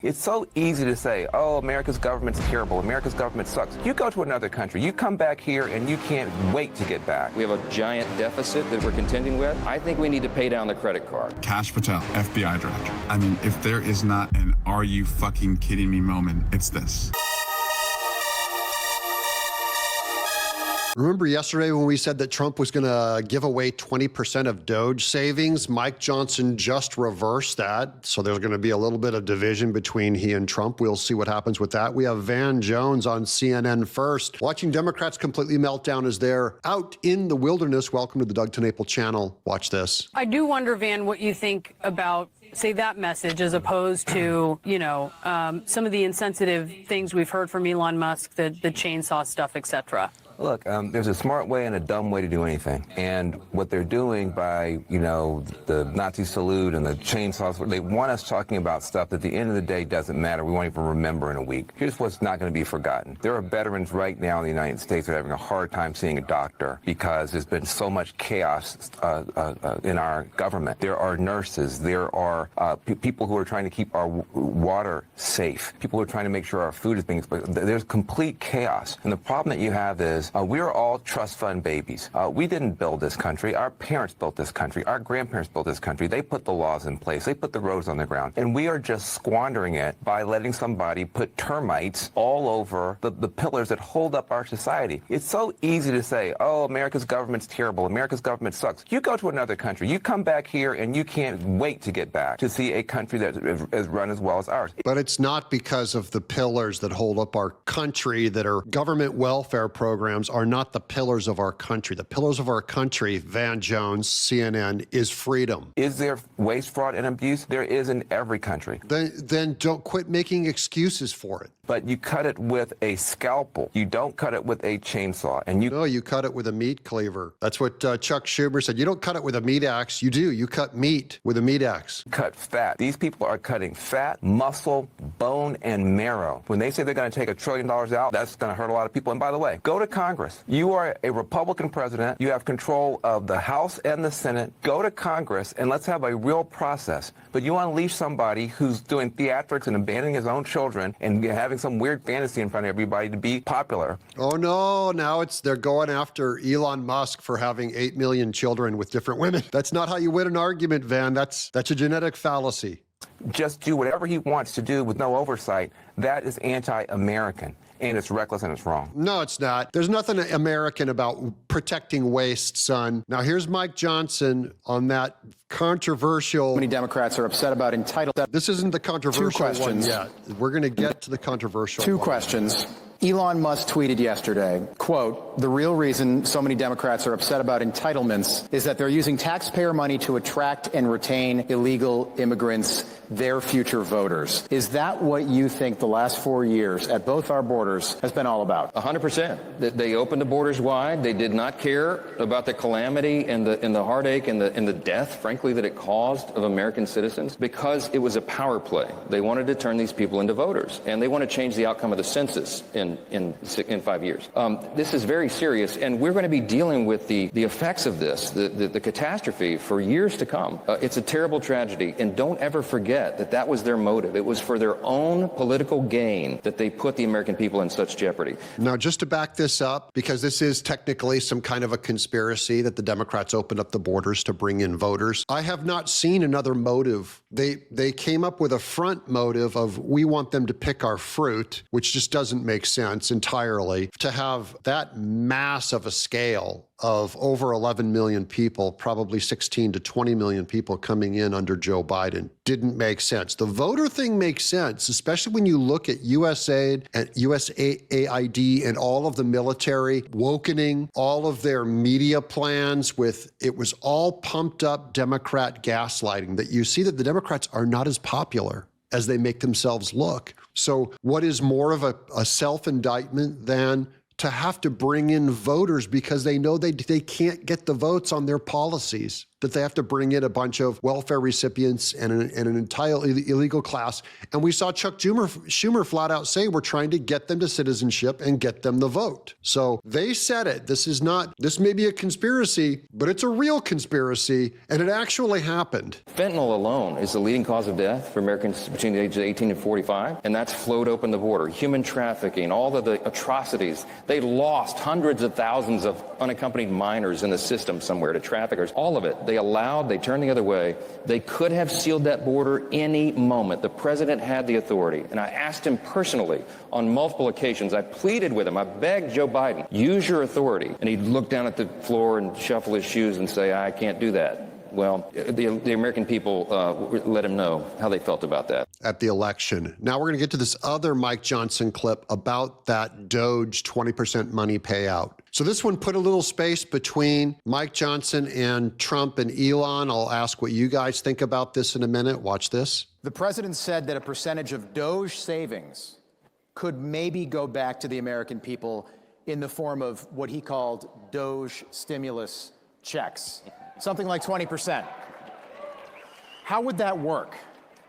It's so easy to say, oh, America's government's terrible, America's government sucks. You go to another country, you come back here and you can't wait to get back. We have a giant deficit that we're contending with. I think we need to pay down the credit card. Kash Patel, FBI director. I mean, if there is not an are you fucking kidding me moment, it's this. Remember yesterday when we said that Trump was going to give away 20% of DOGE savings? Mike Johnson just reversed that. So there's going to be a little bit of division between he and Trump. We'll see what happens with that. We have Van Jones on CNN first, watching Democrats completely melt down as they're out in the wilderness. Welcome to the Doug TenNapel channel. Watch this. I do wonder, Van, what you think about, say, that message as opposed to, some of the insensitive things we've heard from Elon Musk, the chainsaw stuff, etc. Look, there's a smart way and a dumb way to do anything. And what they're doing by, the Nazi salute and the chainsaws, they want us talking about stuff that at the end of the day doesn't matter. We won't even remember in a week. Here's what's not going to be forgotten. There are veterans right now in the United States that are having a hard time seeing a doctor because there's been so much chaos in our government. There are nurses. There are people who are trying to keep our water safe. People who are trying to make sure our food is being explained. There's complete chaos. And the problem that you have is we are all trust fund babies. We didn't build this country. Our parents built this country. Our grandparents built this country. They put the laws in place. They put the roads on the ground. And we are just squandering it by letting somebody put termites all over the pillars that hold up our society. It's so easy to say, oh, America's government's terrible. America's government sucks. You go to another country. You come back here and you can't wait to get back to see a country that is run as well as ours. But it's not because of the pillars that hold up our country that are government welfare programs are not the pillars of our country. The pillars of our country, Van Jones, CNN, is freedom. Is there waste, fraud, and abuse? There is in every country. Then don't quit making excuses for it. But you cut it with a scalpel. You don't cut it with a chainsaw. And No, you cut it with a meat cleaver. That's what Chuck Schumer said. You don't cut it with a meat axe. You do. You cut meat with a meat axe. Cut fat. These people are cutting fat, muscle, bone, and marrow. When they say they're going to take $1 trillion out, that's going to hurt a lot of people. And by the way, go to Congress. You are a Republican president. You have control of the House and the Senate. Go to Congress and let's have a real process. But you unleash somebody who's doing theatrics and abandoning his own children and having some weird fantasy in front of everybody to be popular. Oh no, now they're going after Elon Musk for having 8 million children with different women. That's not how you win an argument, Van. That's a genetic fallacy. Just do whatever he wants to do with no oversight. That is anti-American. And it's reckless and it's wrong. No, it's not. There's nothing American about protecting waste, son. Now, here's Mike Johnson on that controversial... Many Democrats are upset about entitlement. This isn't the controversial one yet. We're going to get to the controversial Two one. questions. Elon Musk tweeted yesterday, quote, "The real reason so many Democrats are upset about entitlements is that they're using taxpayer money to attract and retain illegal immigrants, their future voters." Is that what you think the last 4 years at both our borders has been all about? 100%. They opened the borders wide. They did not care about the calamity and the heartache and the death, frankly, that it caused of American citizens because it was a power play. They wanted to turn these people into voters, and they want to change the outcome of the census in 5 years. This is very serious, and we're going to be dealing with the effects of this, the catastrophe for years to come. It's a terrible tragedy, and don't ever forget that was their motive. It was for their own political gain that they put the American people in such jeopardy. Now, just to back this up, because this is technically some kind of a conspiracy that the Democrats opened up the borders to bring in voters, I have not seen another motive. They came up with a front motive of we want them to pick our fruit, which just doesn't make sense entirely. To have that mass of a scale of over 11 million people, probably 16 to 20 million people coming in under Joe Biden didn't make sense. The voter thing makes sense, especially when you look at USAID and USAID and all of the military wokening, all of their media plans with, it was all pumped up Democrat gaslighting, that you see that the Democrats are not as popular as they make themselves look. So what is more of a self-indictment than to have to bring in voters because they know they can't get the votes on their policies? that they have to bring in a bunch of welfare recipients and an entire illegal class. And we saw Chuck Schumer flat out say, we're trying to get them to citizenship and get them the vote. So they said it. This may be a conspiracy, but it's a real conspiracy, and it actually happened. Fentanyl alone is the leading cause of death for Americans between the ages of 18 and 45, and that's flowed open the border. Human trafficking, all of the atrocities. They lost hundreds of thousands of unaccompanied minors in the system somewhere to traffickers. All of it. They turned the other way. They could have sealed that border any moment. The president had the authority, and I asked him personally on multiple occasions. I pleaded with him. I begged Joe Biden, use your authority. And he'd look down at the floor and shuffle his shoes and say, I can't do that. Well, the American people let him know how they felt about that. At the election. Now we're going to get to this other Mike Johnson clip about that DOGE 20% money payout. So this one put a little space between Mike Johnson and Trump and Elon. I'll ask what you guys think about this in a minute. Watch this. The president said that a percentage of DOGE savings could maybe go back to the American people in the form of what he called DOGE stimulus checks. Something like 20%. How would that work?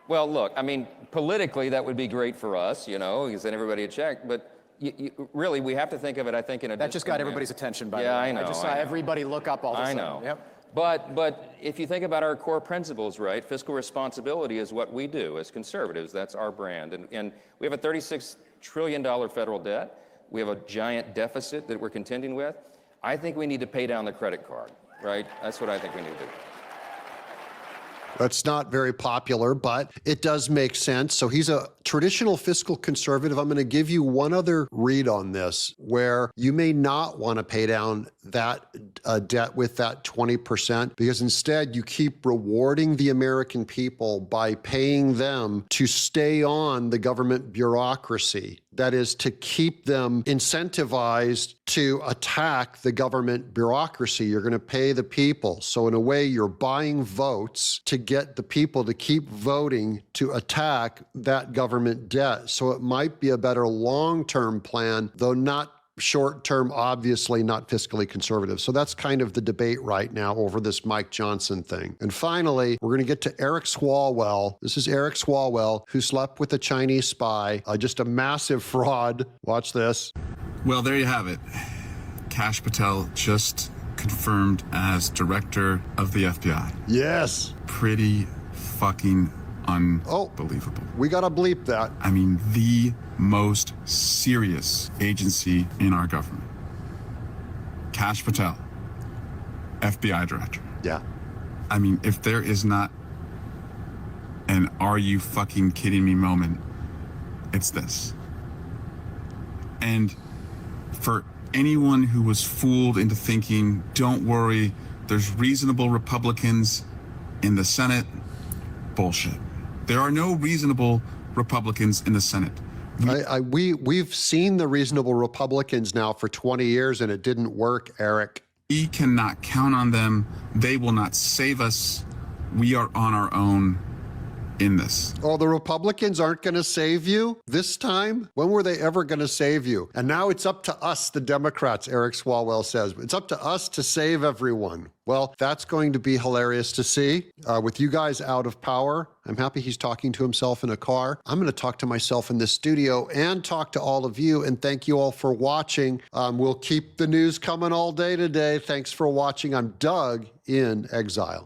Well, look, I mean, politically, that would be great for us, you send everybody a check, but really, we have to think of it, I think, in a... That just got everybody's attention, by the way. Yeah, I know. I just saw everybody look up all of a sudden. I know. Yep. But if you think about our core principles, right, fiscal responsibility is what we do as conservatives. That's our brand. And we have a $36 trillion federal debt. We have a giant deficit that we're contending with. I think we need to pay down the credit card. Right? That's what I think we need to do. That's not very popular, but it does make sense. So he's a traditional fiscal conservative. I'm going to give you one other read on this where you may not want to pay down that debt with that 20% because instead you keep rewarding the American people by paying them to stay on the government bureaucracy. That is to keep them incentivized to attack the government bureaucracy. You're going to pay the people. So in a way, you're buying votes to get the people to keep voting to attack that government debt. So it might be a better long-term plan, though not short-term, obviously not fiscally conservative. So that's kind of the debate right now over this Mike Johnson thing. And finally, we're going to get to Eric Swalwell. This is Eric Swalwell, who slept with a Chinese spy, just a massive fraud. Watch this. Well, there you have it. Kash Patel just confirmed as director of the FBI. Yes. Pretty fucking unbelievable. We got to bleep that. I mean, the most serious agency in our government. Kash Patel, FBI director. Yeah. I mean, if there is not an are you fucking kidding me moment, it's this. And for anyone who was fooled into thinking, don't worry, there's reasonable Republicans in the Senate, bullshit. There are no reasonable Republicans in the Senate. We've seen the reasonable Republicans now for 20 years and it didn't work, Eric. We cannot count on them. They will not save us. We are on our own in this. Oh, the Republicans aren't going to save you this time? When were they ever going to save you? And now it's up to us, the Democrats, Eric Swalwell says. It's up to us to save everyone. Well, that's going to be hilarious to see. With you guys out of power, I'm happy he's talking to himself in a car. I'm going to talk to myself in this studio and talk to all of you. And thank you all for watching. We'll keep the news coming all day today. Thanks for watching. I'm Doug in exile.